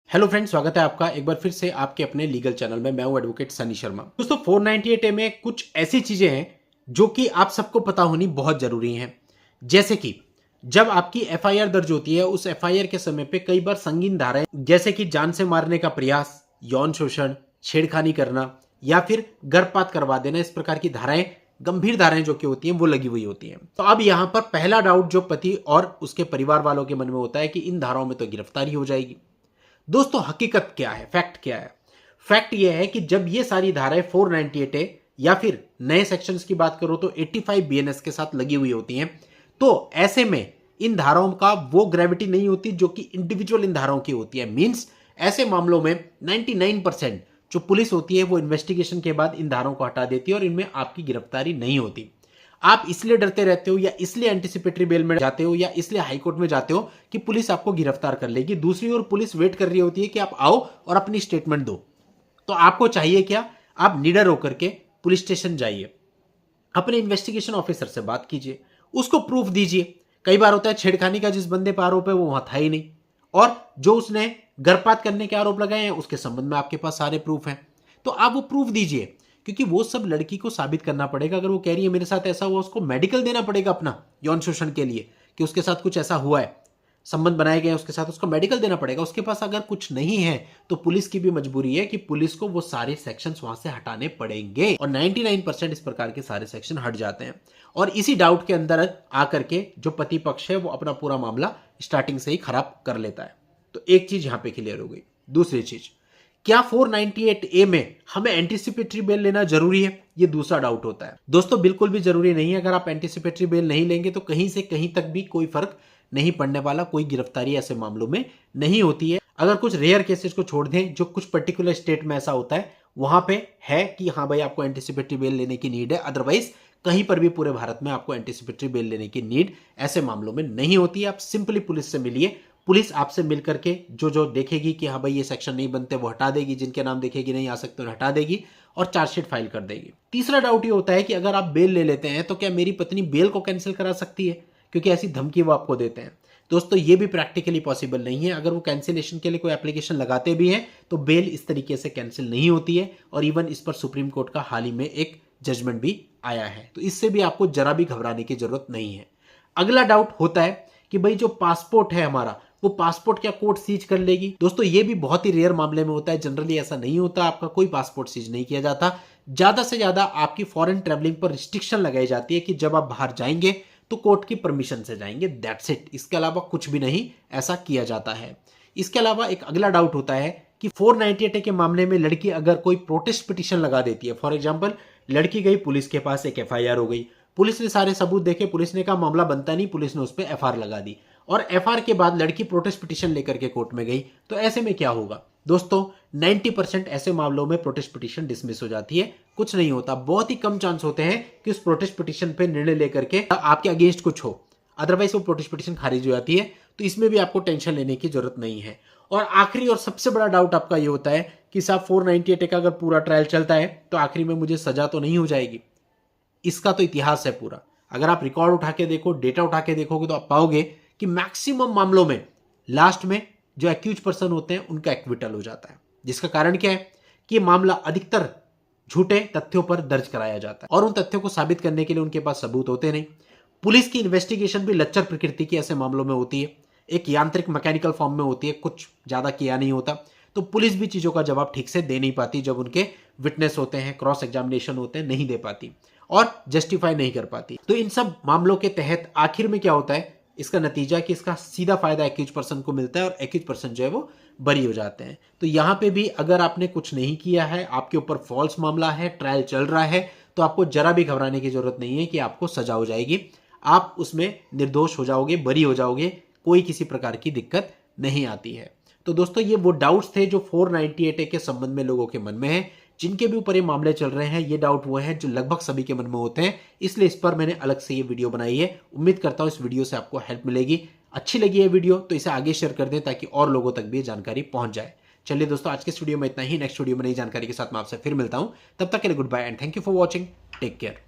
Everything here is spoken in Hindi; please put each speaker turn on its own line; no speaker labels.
हेलो फ्रेंड्स, स्वागत है आपका एक बार फिर से आपके अपने लीगल चैनल में। मैं हूं एडवोकेट सनी शर्मा। दोस्तों 498 में कुछ ऐसी चीजें हैं जो कि आप सबको पता होनी बहुत जरूरी हैं। जैसे कि जब आपकी एफआईआर दर्ज होती है, उस एफआईआर के समय पे कई बार संगीन धाराएं जैसे कि जान से मारने का प्रयास, यौन शोषण, छेड़खानी करना या फिर गर्भपात करवा देना, इस प्रकार की धाराएं, गंभीर धाराएं जो कि होती हैं वो लगी हुई होती हैं। तो अब यहां पर पहला डाउट जो पति और उसके परिवार वालों के मन में होता है कि इन धाराओं में तो गिरफ्तारी हो जाएगी। दोस्तों हकीकत क्या है, फैक्ट क्या है? फैक्ट यह है कि जब ये सारी धाराएं 498 ए या फिर नए सेक्शंस की बात करो तो 85 बीएनएस के साथ लगी हुई होती हैं, तो ऐसे में इन धाराओं का वो ग्रेविटी नहीं होती जो कि इंडिविजुअल इन धाराओं की होती है। मींस ऐसे मामलों में 99% जो पुलिस होती है वो इन्वेस्टिगेशन के बाद इन धाराओं को हटा देती है और इनमें आपकी गिरफ्तारी नहीं होती। आप इसलिए डरते रहते हो या इसलिए एंटिसिपेटरी बेल में जाते हो या इसलिए हाईकोर्ट में जाते हो कि पुलिस आपको गिरफ्तार कर लेगी। दूसरी ओर पुलिस वेट कर रही होती है कि आप आओ और अपनी स्टेटमेंट दो। तो आपको चाहिए क्या? आप निडर होकर के पुलिस स्टेशन जाइए, अपने इन्वेस्टिगेशन ऑफिसर से बात कीजिए, उसको प्रूफ दीजिए। कई बार होता है छेड़खानी का जिस बंदे पर आरोप है वो वहां था ही नहीं, और जो उसने गर्भपात करने के आरोप लगाए हैं उसके संबंध में आपके पास सारे प्रूफ हैं। तो आप वो प्रूफ दीजिए, क्योंकि वो सब लड़की को साबित करना पड़ेगा। अगर वो कह रही है मेरे साथ ऐसा हुआ, उसको मेडिकल देना पड़ेगा अपना यौन शोषण के लिए कि उसके साथ कुछ ऐसा हुआ है, संबंध बनाए गए उसके साथ, उसको मेडिकल देना पड़ेगा। उसके पास अगर कुछ नहीं है तो पुलिस की भी मजबूरी है कि पुलिस को वो सारे सेक्शंस वहां से हटाने पड़ेंगे, और 99% इस प्रकार के सारे सेक्शन हट जाते हैं। और इसी डाउट के अंदर आकर के जो पति पक्ष है वो अपना पूरा मामला स्टार्टिंग से ही खराब कर लेता है। तो एक चीज यहां पे क्लियर हो गई। दूसरी चीज, क्या 498 ए में हमें एंटीसिपेटरी बेल लेना जरूरी है? ये दूसरा डाउट होता है। दोस्तों बिल्कुल भी जरूरी नहीं है। अगर आप एंटीसिपेटरी बेल नहीं लेंगे तो कहीं से कहीं तक भी कोई फर्क नहीं पड़ने वाला, कोई गिरफ्तारी ऐसे मामलों में नहीं होती है। अगर कुछ रेयर केसेस को छोड़ दें जो कुछ पर्टिकुलर स्टेट में ऐसा होता है, वहां पे है कि हाँ भाई आपको एंटीसिपेटरी बेल लेने की नीड है। अदरवाइज कहीं पर भी पूरे भारत में आपको एंटीसिपेटरी बेल लेने की नीड ऐसे मामलों में नहीं होती है। आप सिंपली पुलिस से मिलिए, पुलिस आपसे मिल करके जो जो देखेगी कि हाँ भाई ये सेक्शन नहीं बनते वो हटा देगी, जिनके नाम देखेगी नहीं आ सकते उन्हें हटा देगी और चार्जशीट फाइल कर देगी। तीसरा डाउट ये होता है कि अगर आप बेल ले लेते हैं तो क्या मेरी पत्नी बेल को कैंसिल करा सकती है, क्योंकि ऐसी धमकी वो आपको देते हैं। दोस्तों ये भी प्रैक्टिकली पॉसिबल नहीं है। अगर वो कैंसिलेशन के लिए कोई एप्लीकेशन लगाते भी हैं तो बेल इस तरीके से कैंसिल नहीं होती है, और इवन इस पर सुप्रीम कोर्ट का हाल ही में एक जजमेंट भी आया है। तो इससे भी आपको जरा भी घबराने की जरूरत नहीं है। अगला डाउट होता है कि भाई जो पासपोर्ट है हमारा, वो पासपोर्ट क्या कोर्ट सीज कर लेगी? दोस्तों ये भी बहुत ही रेयर मामले में होता है। जनरली ऐसा नहीं होता, आपका कोई पासपोर्ट सीज नहीं किया जाता। ज्यादा से ज्यादा आपकी फॉरेन ट्रैवलिंग पर रिस्ट्रिक्शन लगाई जाती है कि जब आप बाहर जाएंगे तो कोर्ट की परमिशन से जाएंगे, दैट्स इट। इसके अलावा कुछ भी नहीं ऐसा किया जाता है। इसके अलावा एक अगला डाउट होता है कि 498 के मामले में लड़की अगर कोई प्रोटेस्ट पिटीशन लगा देती है, फॉर एग्जाम्पल लड़की गई पुलिस के पास, एक एफआईआर हो गई, पुलिस ने सारे सबूत देखे, पुलिस ने कहा मामला बनता नहीं, पुलिस ने उस पर एफआईआर लगा दी, और एफआईआर के बाद लड़की प्रोटेस्ट पिटीशन लेकर के कोर्ट में गई, तो ऐसे में क्या होगा? दोस्तों 90% ऐसे मामलों में प्रोटेस्ट पिटीशन डिसमिस हो जाती है, कुछ नहीं होता। बहुत ही कम चांस होते हैं कि उस प्रोटेस्ट पिटीशन पे निर्णय लेकर के आपके अगेंस्ट कुछ हो, अदरवाइज वो प्रोटेस्ट पिटीशन खारिज हो जाती है। तो इसमें भी आपको टेंशन लेने की जरूरत नहीं है। और आखिरी और सबसे बड़ा डाउट आपका ये होता है कि साहब 498 का अगर पूरा ट्रायल चलता है तो आखिरी में मुझे सजा तो नहीं हो जाएगी? इसका तो इतिहास है पूरा। अगर आप रिकॉर्ड उठा के देखो, डेटा उठा के देखोगे तो आप पाओगे कि मैक्सिमम मामलों में लास्ट में जो एक्यूज पर्सन होते हैं उनका एक्विटल हो जाता है। जिसका कारण क्या है कि मामला अधिकतर झूठे तथ्यों पर दर्ज कराया जाता है, और उन तथ्यों को साबित करने के लिए उनके पास सबूत होते नहीं। पुलिस की इन्वेस्टिगेशन भी लच्चर प्रकृति की ऐसे मामलों में होती है, एक यांत्रिक मैकेनिकल फॉर्म में होती है, कुछ ज्यादा किया नहीं होता। तो पुलिस भी चीजों का जवाब ठीक से दे नहीं पाती, जब उनके विटनेस होते हैं, क्रॉस एग्जामिनेशन होते हैं, नहीं दे पाती और जस्टिफाई नहीं कर पाती। तो इन सब मामलों के तहत आखिर में क्या होता है, इसका नतीजा कि इसका सीधा फायदा एक्यूज पर्सन को मिलता है और एक्यूज पर्सन जो है वो बरी हो जाते हैं। तो यहां पे भी अगर आपने कुछ नहीं किया है, आपके ऊपर फॉल्स मामला है, ट्रायल चल रहा है, तो आपको जरा भी घबराने की जरूरत नहीं है कि आपको सजा हो जाएगी। आप उसमें निर्दोष हो जाओगे, बरी हो जाओगे, कोई किसी प्रकार की दिक्कत नहीं आती है। तो दोस्तों ये वो डाउट्स थे जो 498 के संबंध में लोगों के मन में है, जिनके भी ऊपर ये मामले चल रहे हैं। ये डाउट वो है जो लगभग सभी के मन में होते हैं, इसलिए इस पर मैंने अलग से ये वीडियो बनाई है। उम्मीद करता हूं इस वीडियो से आपको हेल्प मिलेगी। अच्छी लगी है वीडियो तो इसे आगे शेयर कर दें ताकि और लोगों तक भी ये जानकारी पहुंच जाए। चलिए दोस्तों आज के इस वीडियो में इतना ही। नेक्स्ट वीडियो में नई जानकारी के साथ मैं आपसे फिर मिलता हूं। तब तक के लिए goodbye and thank you for watching. Take care.